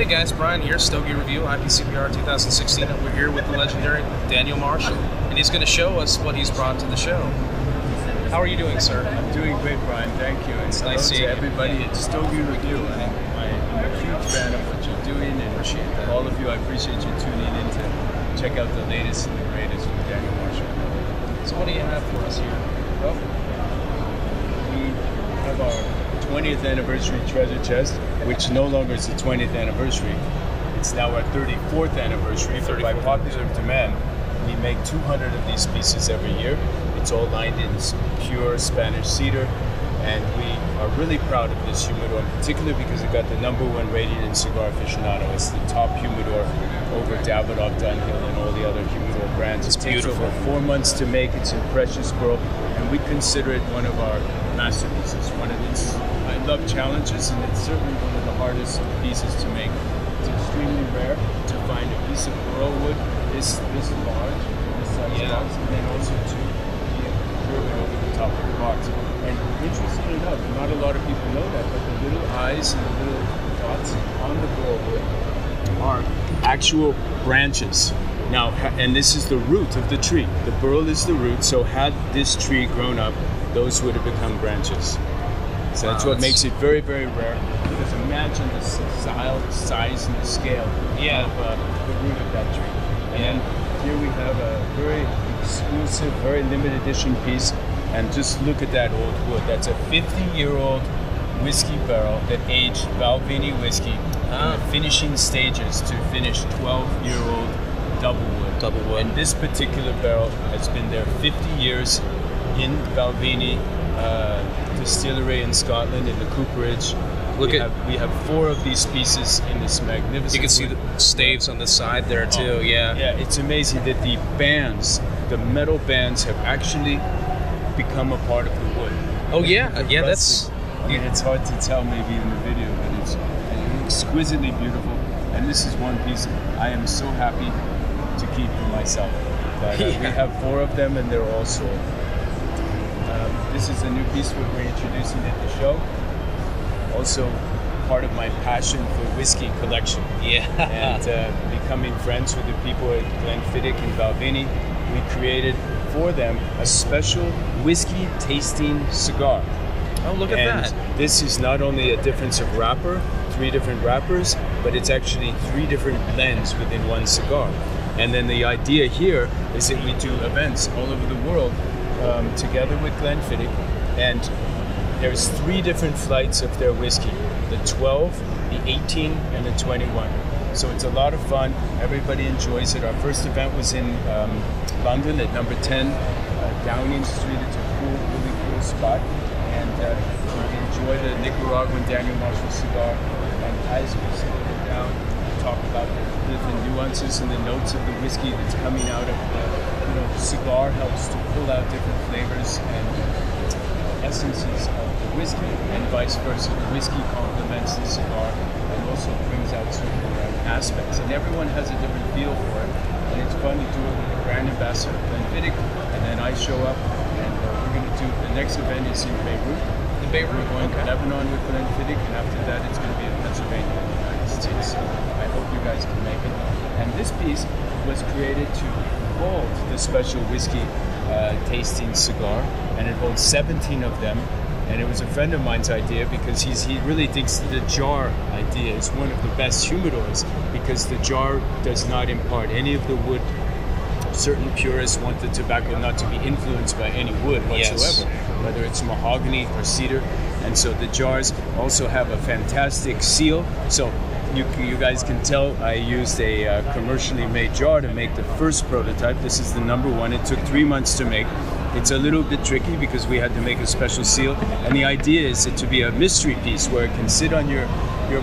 Hey guys, Brian here, Stogie Review, IPCPR 2016. We're here with the legendary Daniel Marshall, and he's going to show us what he's brought to the show. How are you doing, sir? I'm doing great, Brian. Thank you. It's nice seeing everybody at Stogie Review. I'm a huge fan of what you're doing, and Appreciate that. all of you, I appreciate you tuning in to check out the latest and the greatest with Daniel Marshall. So what do you have for us here? Well, we have our 20th anniversary treasure chest, which no longer is the 20th anniversary. It's now our 34th anniversary. But by popular demand, we make 200 of these pieces every year. It's all lined in pure Spanish cedar, and we are really proud of this humidor, particularly because it got the #1 rating in Cigar Aficionado. It's the top humidor over Davidoff, Dunhill, and all the other humidor brands. It's It takes beautiful. over 4 months to make. It's in precious pearl, and we consider it one of our masterpieces. I love challenges, and it's certainly one of the hardest pieces to make. It's extremely rare to find a piece of pearl wood this large, this size box, and then also to be able to curve it over the top of the box. And interesting enough, not a lot of people know that, but the little eyes and the little dots on the pearl wood are actual branches. Now, and this is the root of the tree. The burl is the root, so had this tree grown up, those would have become branches. So that's what makes it very, very rare. Because imagine the size and the scale of the root of that tree. And here we have a very exclusive, very limited edition piece. And just look at that old wood. That's a 50-year-old whiskey barrel that aged Balvenie whiskey in the finishing stages to finish 12-year-old double wood. And this particular barrel has been there 50 years in Balvenie distillery in Scotland, in the cooperage. We have 4 of these pieces in this magnificent. You can see the staves on the side there too. Yeah, it's amazing that the bands, the metal bands, have actually become a part of the wood. Oh yeah, that's. I mean, it's hard to tell maybe in the video, but it's exquisitely beautiful. And this is one piece I am so happy to keep for myself. But, we have 4 of them, and they're all sold. This is a new piece we're introducing at the show. Also, part of my passion for whiskey collection. Yeah. And becoming friends with the people at Glenfiddich and Balvenie, we created for them a special whiskey tasting cigar. Oh, look at that. This is not only a difference of wrapper, 3 different wrappers, but it's actually 3 different blends within one cigar. And then the idea here is that we do events all over the world together with Glenfiddich, and there's 3 different flights of their whiskey, the 12, the 18, and the 21. So it's a lot of fun. Everybody enjoys it. Our first event was in London at number 10 Downing Street. It's a really cool spot. And we enjoy the Nicaraguan Daniel Marshall cigar. And as we sit down and talk about the different nuances and the notes of the whiskey that's coming out of the cigar, helps to pull out different flavors and essences of the whiskey, and vice versa. The whiskey complements the cigar and also brings out certain aspects. And everyone has a different feel for it. And it's fun to do it with the brand ambassador, Glenfiddich, and then I show up, and we're going to do, the next event is in Beirut. We're going to Lebanon with Glenfiddich, and after that it's going to be in Pennsylvania in the United States. So I hope you guys can make it. And this piece was created to hold the special whiskey tasting cigar, and it holds 17 of them. And it was a friend of mine's idea, because he really thinks the jar idea is one of the best humidors, because the jar does not impart any of the wood. Certain purists want the tobacco not to be influenced by any wood whatsoever, whether it's mahogany or cedar. And so the jars also have a fantastic seal. So you guys can tell I used a commercially made jar to make the first prototype. This is the #1. It took 3 months to make. It's a little bit tricky because we had to make a special seal. And the idea is it to be a mystery piece where it can sit on your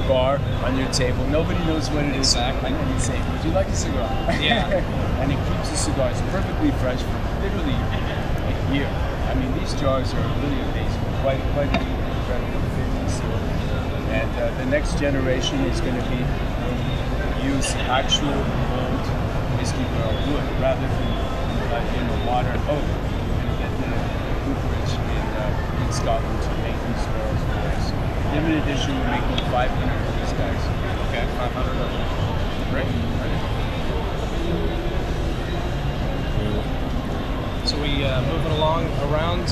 bar, on your table. Nobody knows what it is. Exactly. And you say, would you like a cigar? Yeah. And it keeps the cigars perfectly fresh for literally a year. I mean, these jars are really amazing. Quite an incredible fit seal. And the next generation is going to be use actual old whiskey barrel wood rather than modern oak. We're going to get the cooperage in Scotland to make these barrels for us. Limited edition, we're making 500 of these guys. Okay, 500 million. Great. So we moving along around.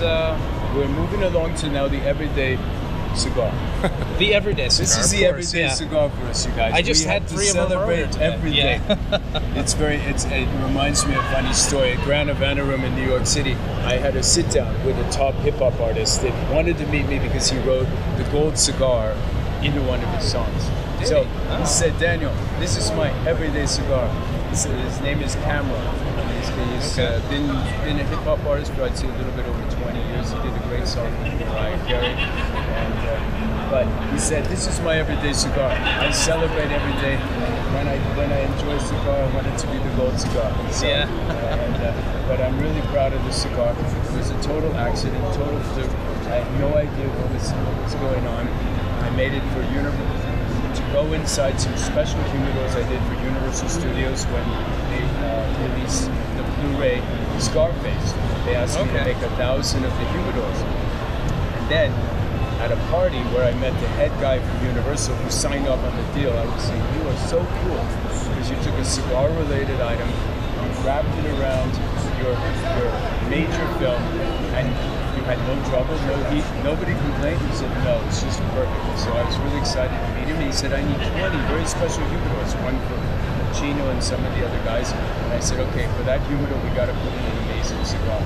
We're moving along to now the everyday cigar. The everyday cigar. This is the everyday cigar for us, you guys. I just had 3 of them earlier today. Every day. It reminds me of a funny story. At Grand Havana Room in New York City, I had a sit down with a top hip hop artist that wanted to meet me because he wrote the gold cigar into one of his songs. So he said, Daniel, this is my everyday cigar. His name is Cameron. He's been a hip hop artist for, I'd say, a little bit over 20 years. He did a great song with Mariah Carey. But he said, this is my everyday cigar. I celebrate every day. When I enjoy a cigar, I want it to be the gold cigar. So, but I'm really proud of this cigar. It was a total accident, total fluke. I had no idea what was going on. I made it for to go inside some special humidors I did for Universal Studios when they released the Blu-ray Scarface. They asked me to make 1,000 of the humidors. And then at a party where I met the head guy from Universal who signed off on the deal, I was saying, you are so cool because you took a cigar-related item, you wrapped it around your major film, and you had no trouble, no heat, nobody complained. He said, no, it's just perfect. So I was really excited to meet him. He said, I need 20 very special humidors, one for Chino and some of the other guys. And I said, okay, for that humidor, we got to put in an amazing cigar.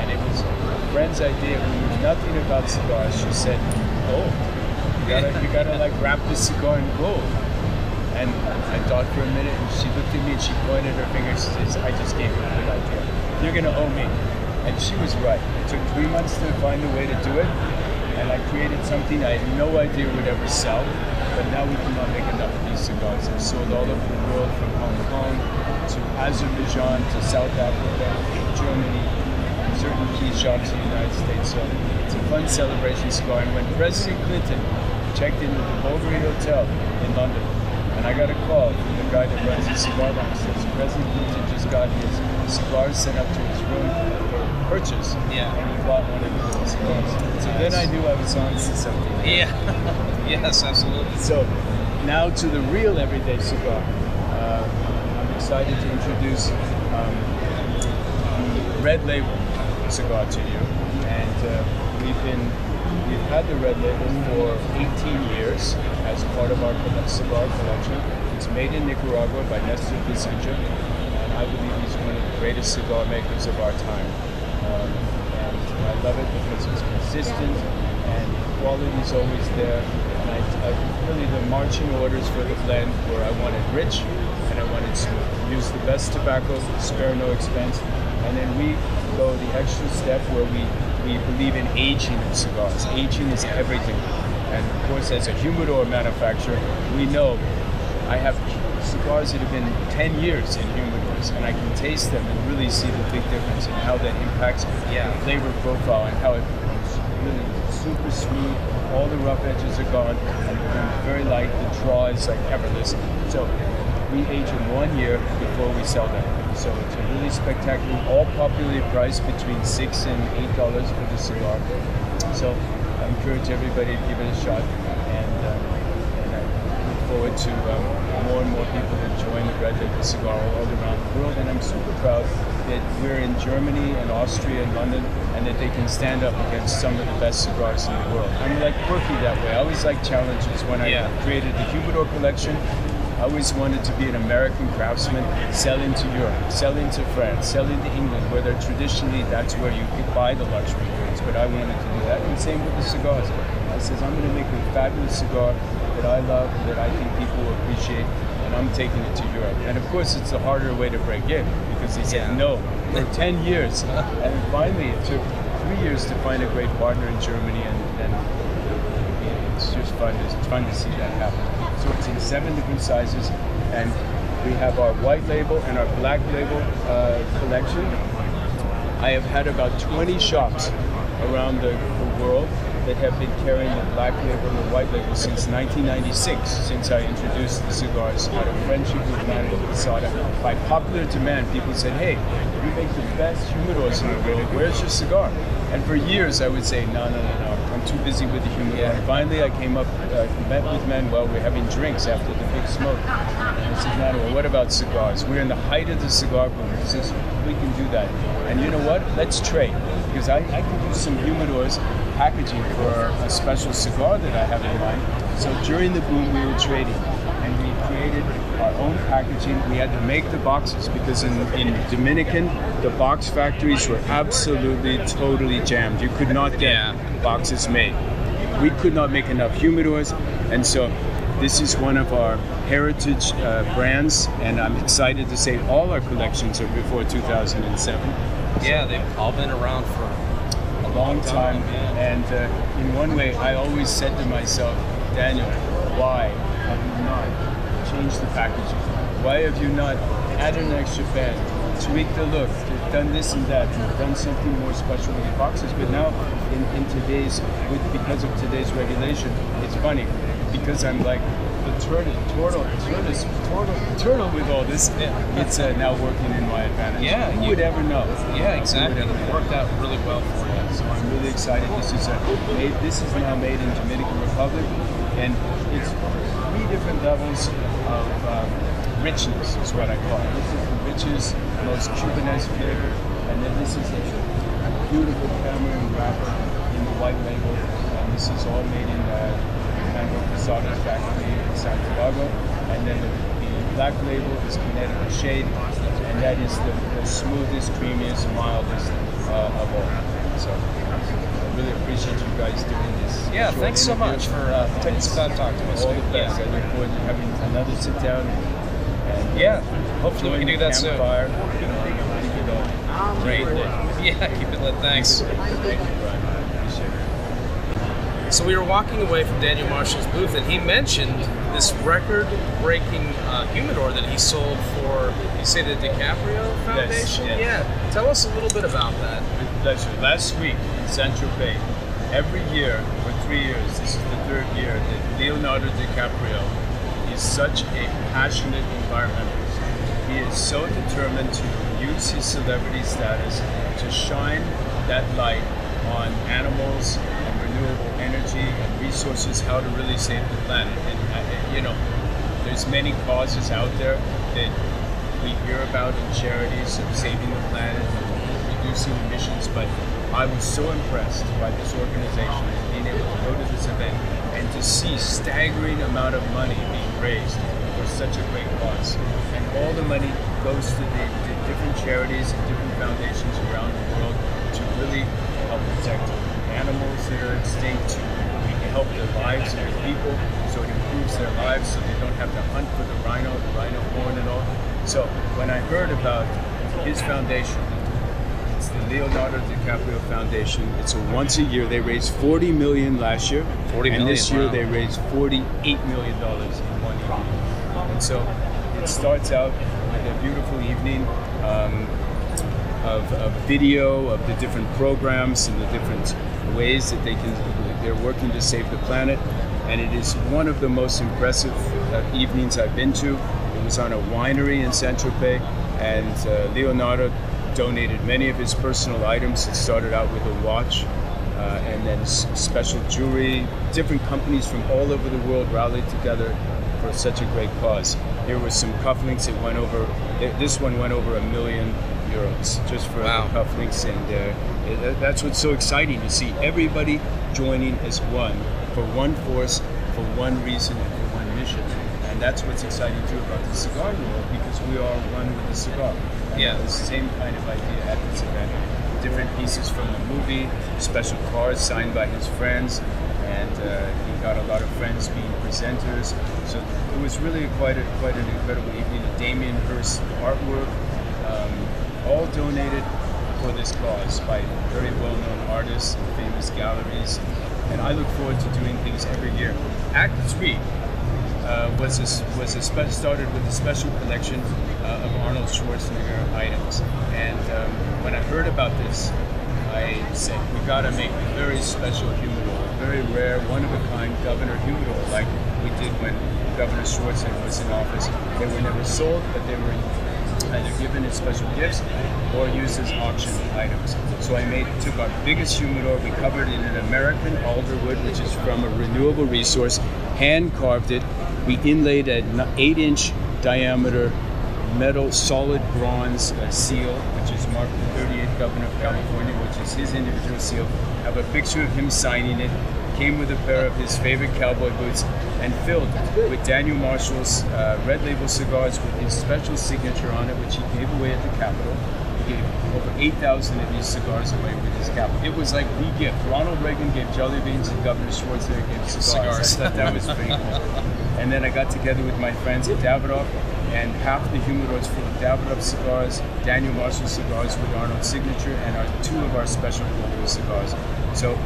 And it was a friend's idea who knew nothing about cigars. She said, gold. You gotta like wrap this cigar in gold. And I thought for a minute, and she looked at me and she pointed her finger. She says, I just gave you a good idea. You're gonna owe me. And she was right. It took 3 months to find a way to do it. And I created something I had no idea would ever sell. But now we cannot make enough of these cigars. They're sold all over the world, from Hong Kong to Azerbaijan to South Africa, Germany, certain key shops in the United States. So it's a fun celebration cigar. And when President Clinton checked into the Bulgari Hotel in London, and I got a call from the guy that runs the cigar lounge, says President Clinton just got his cigars sent up to his room for purchase. Yeah. And he bought one of the cigars. So then I knew I was on to something. Yeah. Yes, absolutely. So now to the real everyday cigar. I'm excited to introduce the Red Label cigar to you, and we've had the Red Label for 18 years as part of our cigar collection. It's made in Nicaragua by Nestor Becerra, and I believe he's one of the greatest cigar makers of our time. And I love it because it's consistent and quality is always there. And I really, the marching orders for the blend were I want it rich and I want it smooth. Use the best tobacco, spare no expense. And then we go the extra step where we believe in aging of cigars. Aging is everything. And of course, as a humidor manufacturer, we know I have cigars that have been 10 years in humidors, and I can taste them and really see the big difference in how that impacts the flavor profile and how it becomes really super smooth. All the rough edges are gone, and becomes very light. The draw is like effortless. So we age in 1 year before we sell them. So it's a really spectacular, all popularly priced between $6 and $8 for the cigar. So I encourage everybody to give it a shot, and I look forward to more and more people enjoying the Red Label cigar all around the world. And I'm super proud that we're in Germany and Austria and London, and that they can stand up against some of the best cigars in the world. I'm like quirky that way. I always like challenges. When I created the Humidor collection, I always wanted to be an American craftsman, sell into Europe, sell into France, sell into England, where they're traditionally, that's where you could buy the luxury goods, but I wanted to do that. And same with the cigars. I says, I'm going to make a fabulous cigar that I love, that I think people will appreciate, and I'm taking it to Europe. And of course, it's a harder way to break in, because they said no for 10 years. And finally, it took 3 years to find a great partner in Germany, and it's just fun. It's fun to see that happen. So it's in 7 different sizes, and we have our white label and our black label collection. I have had about 20 shops around the world that have been carrying the black label and the white label since 1996, since I introduced the cigars out of friendship with Manuel Posada. By popular demand, people said, hey, you make the best humidors in the world, where's your cigar? And for years I would say, no, I'm too busy with the humidor. Yeah. And finally, I came up, met with Manuel. We're having drinks after the big smoke. And I said, Manuel, what about cigars? We're in the height of the cigar boom. He says, we can do that. And you know what? Let's trade. Because I could use some humidors packaging for a special cigar that I have in mind. So during the boom, we were trading. And we created our own packaging. We had to make the boxes because in Dominican, the box factories were absolutely, totally jammed. You could not get boxes made. We could not make enough humidors, and so this is one of our heritage brands, and I'm excited to say all our collections are before 2007. Yeah, they've all been around for A long time, and in one way, I always said to myself, Daniel, why have you not changed the packaging? Why have you not added an extra fan, tweaked the look, done this and that, and done something more special with the boxes? But now, in today's, because of today's regulation, it's funny because I'm like the turtle with all this. It's now working in my advantage. Yeah, who would ever know? Yeah, exactly. It worked out really well for you. So I'm really excited. This is now made in Dominican Republic, and it's 3 different levels of richness, is what I call it. This is the richest, most Cubanesque flavor, and then this is a beautiful Cameron wrapper in the white label, and this is all made in Manuel Quesada's factory in Santiago, and then the black label is Connecticut Shade, and that is the smoothest, creamiest, mildest of all. So I really appreciate you guys doing this. Yeah, thanks so much for taking some time to talk to us. All the best. I look forward to having another sit down. And hopefully we can do that soon. Keep it all Great. Yeah, keep it lit. Thanks. Thank you, Brian. Appreciate it. So we were walking away from Daniel Marshall's booth, and he mentioned this record-breaking humidor that he sold for, you say, the DiCaprio Foundation? Yes. Yeah. Tell us a little bit about that. With pleasure. Last week in Saint-Tropez, every year for 3 years, this is the 3rd year, that Leonardo DiCaprio is such a passionate environmentalist. He is so determined to use his celebrity status to shine that light on animals and renewable energy and resources, how to really save the planet. And there's many causes out there that we hear about in charities of saving the planet and reducing emissions, but I was so impressed by this organization and being able to go to this event and to see staggering amount of money being raised for such a great cause. And all the money goes to the different charities and different foundations around the world to really help protect animals that are extinct, to help the lives of the people, so it improves their lives so they don't have to hunt for the rhino horn and all. So when I heard about his foundation, it's the Leonardo DiCaprio Foundation. It's a once a year. They raised $40 million last year, and this year they raised $48 million in one evening. And so it starts out with a beautiful evening of video of the different programs and the different ways that they're working to save the planet. And it is one of the most impressive evenings I've been to. It was on a winery in Saint-Tropez, and Leonardo donated many of his personal items. It started out with a watch, and then special jewelry. Different companies from all over the world rallied together for such a great cause. Here were some cufflinks that went over, this one went over €1 million just for the cufflinks, and that's what's so exciting to see everybody joining as one, for one force, for one reason, and for one mission. And that's what's exciting too about the cigar world, because we are one with the cigar. Yeah. The same kind of idea at this event. Different pieces from the movie, special cards signed by his friends, and he got a lot of friends being presenters. So it was really quite an incredible evening. The Damien Hirst artwork, all donated for this cause by very well-known artists and famous galleries. And I look forward to doing things every year. Act 3 started with a special collection of Arnold Schwarzenegger items. And when I heard about this, I said, we gotta make a very special humidor, a very rare, one-of-a-kind Governor humidor, like we did when Governor Schwarzenegger was in office. They were never sold, but they were either given as special gifts or used as auction items. So I took our biggest humidor, we covered it in American alder wood, which is from a renewable resource, hand carved it. We inlaid an 8-inch diameter metal solid bronze seal, which is marked the 38th Governor of California, which is his individual seal. I have a picture of him signing it. Came with a pair of his favorite cowboy boots and filled with Daniel Marshall's red label cigars with his special signature on it, which he gave away at the Capitol. He gave over 8,000 of these cigars away with his Capitol. It was like the gift. Ronald Reagan gave jelly beans and Governor Schwarzenegger gave cigars. I thought that was pretty cool. And then I got together with my friends at Davidoff, and half the humidors full of Davidoff cigars, Daniel Marshall cigars with Arnold's signature, and two of our special global cigars. So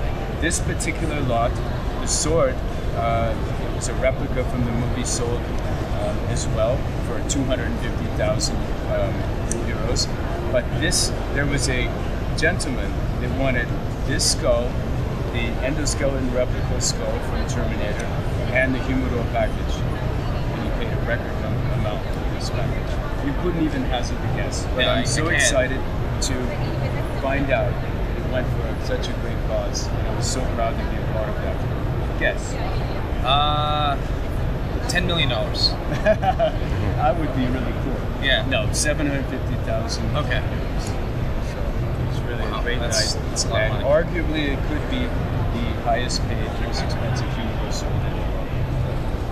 this particular lot, the sword, it was a replica from the movie Sold as well for 250,000 euros. But there was a gentleman that wanted this skull, the endoskeleton replica skull from Terminator, and the humidor package. And he paid a record amount for this package. You couldn't even hazard a guess. But Yeah, I'm so excited to find out that it went for such a great cause. And I was so proud to be a part of that. Guess. $10 million. That would be really cool. Yeah. No, 750,000. Okay. So it's really a great night. That's a lot And of money. arguably it could be the highest paid, most expensive humidor sold in the world.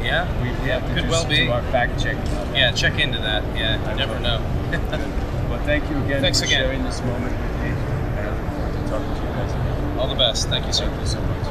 Yeah. We have to Could just well be. do our fact check. Yeah, check into that. Yeah, you never know. Well, thank you again Thanks for again. sharing this moment with me. And I look forward to talking to you guys again. All the best. Thank you, sir. Thank you so much.